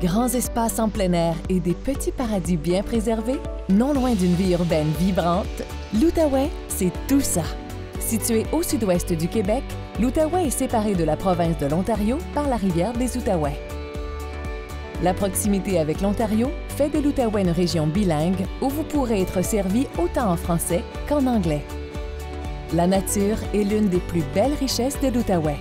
Grands espaces en plein air et des petits paradis bien préservés, non loin d'une vie urbaine vibrante, l'Outaouais, c'est tout ça. Situé au sud-ouest du Québec, l'Outaouais est séparé de la province de l'Ontario par la rivière des Outaouais. La proximité avec l'Ontario fait de l'Outaouais une région bilingue où vous pourrez être servi autant en français qu'en anglais. La nature est l'une des plus belles richesses de l'Outaouais.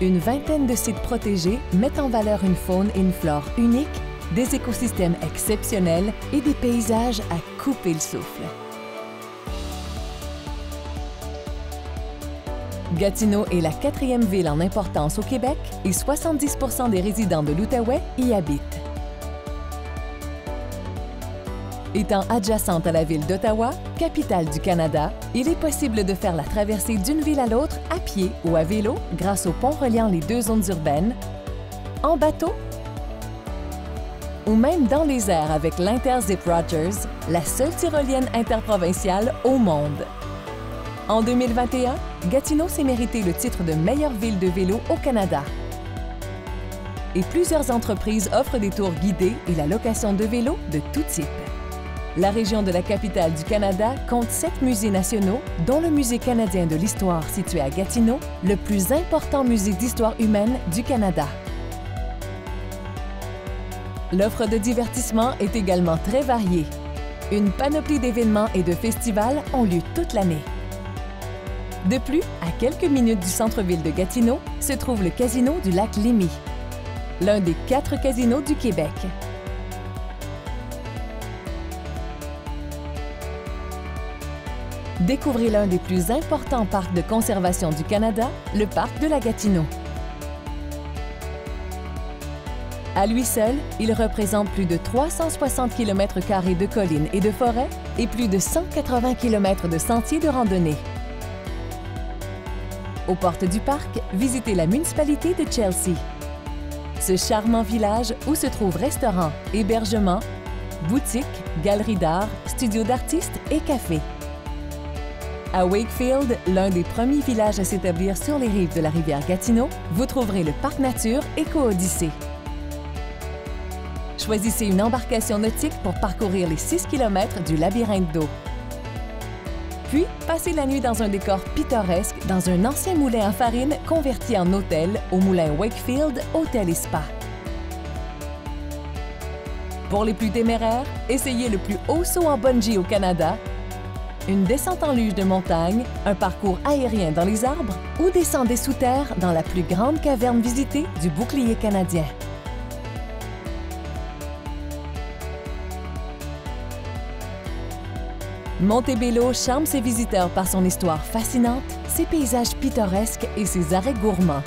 Une vingtaine de sites protégés mettent en valeur une faune et une flore uniques, des écosystèmes exceptionnels et des paysages à couper le souffle. Gatineau est la 4e ville en importance au Québec et 70% des résidents de l'Outaouais y habitent. Étant adjacente à la ville d'Ottawa, capitale du Canada, il est possible de faire la traversée d'une ville à l'autre à pied ou à vélo grâce au pont reliant les deux zones urbaines, en bateau ou même dans les airs avec l'Interzip Rogers, la seule tyrolienne interprovinciale au monde. En 2021, Gatineau s'est mérité le titre de meilleure ville de vélo au Canada. Et plusieurs entreprises offrent des tours guidés et la location de vélos de tout type. La région de la capitale du Canada compte 7 musées nationaux, dont le Musée canadien de l'histoire situé à Gatineau, le plus important musée d'histoire humaine du Canada. L'offre de divertissement est également très variée. Une panoplie d'événements et de festivals ont lieu toute l'année. De plus, à quelques minutes du centre-ville de Gatineau, se trouve le Casino du lac Lémy, l'un des 4 casinos du Québec. Découvrez l'un des plus importants parcs de conservation du Canada, le parc de la Gatineau. À lui seul, il représente plus de 360 km² de collines et de forêts et plus de 180 km de sentiers de randonnée. Aux portes du parc, visitez la municipalité de Chelsea. Ce charmant village où se trouvent restaurants, hébergements, boutiques, galeries d'art, studios d'artistes et cafés. À Wakefield, l'un des premiers villages à s'établir sur les rives de la rivière Gatineau, vous trouverez le parc nature Éco-Odyssée. Choisissez une embarcation nautique pour parcourir les 6 km du labyrinthe d'eau. Puis, passez la nuit dans un décor pittoresque dans un ancien moulin à farine converti en hôtel au moulin Wakefield Hôtel et Spa. Pour les plus téméraires, essayez le plus haut saut en bungee au Canada, une descente en luge de montagne, un parcours aérien dans les arbres ou descendez sous terre dans la plus grande caverne visitée du bouclier canadien. Montebello charme ses visiteurs par son histoire fascinante, ses paysages pittoresques et ses arrêts gourmands.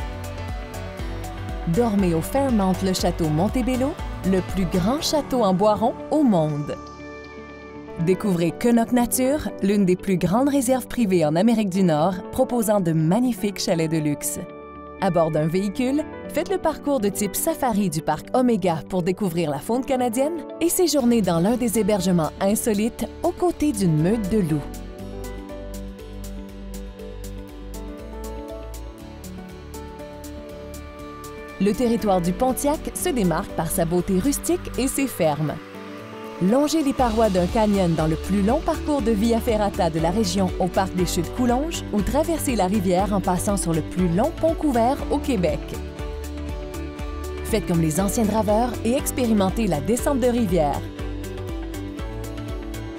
Dormez au Fairmount le Château Montebello, le plus grand château en bois rond au monde. Découvrez Kenoc Nature, l'une des plus grandes réserves privées en Amérique du Nord, proposant de magnifiques chalets de luxe. À bord d'un véhicule, faites le parcours de type safari du parc Omega pour découvrir la faune canadienne et séjournez dans l'un des hébergements insolites aux côtés d'une meute de loups. Le territoire du Pontiac se démarque par sa beauté rustique et ses fermes. Longez les parois d'un canyon dans le plus long parcours de Via Ferrata de la région au parc des Chutes Coulonges ou traversez la rivière en passant sur le plus long pont couvert au Québec. Faites comme les anciens draveurs et expérimentez la descente de rivière.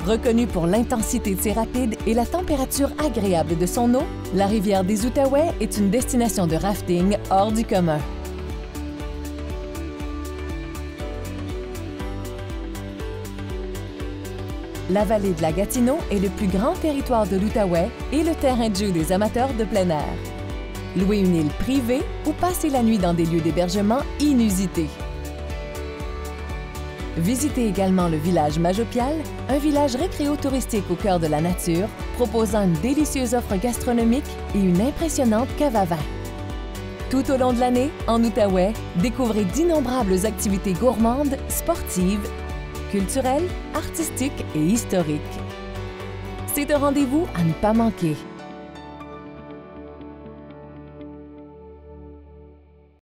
Reconnue pour l'intensité de ses rapides et la température agréable de son eau, la rivière des Outaouais est une destination de rafting hors du commun. La vallée de la Gatineau est le plus grand territoire de l'Outaouais et le terrain de jeu des amateurs de plein air. Louez une île privée ou passez la nuit dans des lieux d'hébergement inusités. Visitez également le village Majopial, un village récréo-touristique au cœur de la nature, proposant une délicieuse offre gastronomique et une impressionnante cave à vin. Tout au long de l'année, en Outaouais, découvrez d'innombrables activités gourmandes, sportives, culturelles, artistiques et historiques. C'est un rendez-vous à ne pas manquer.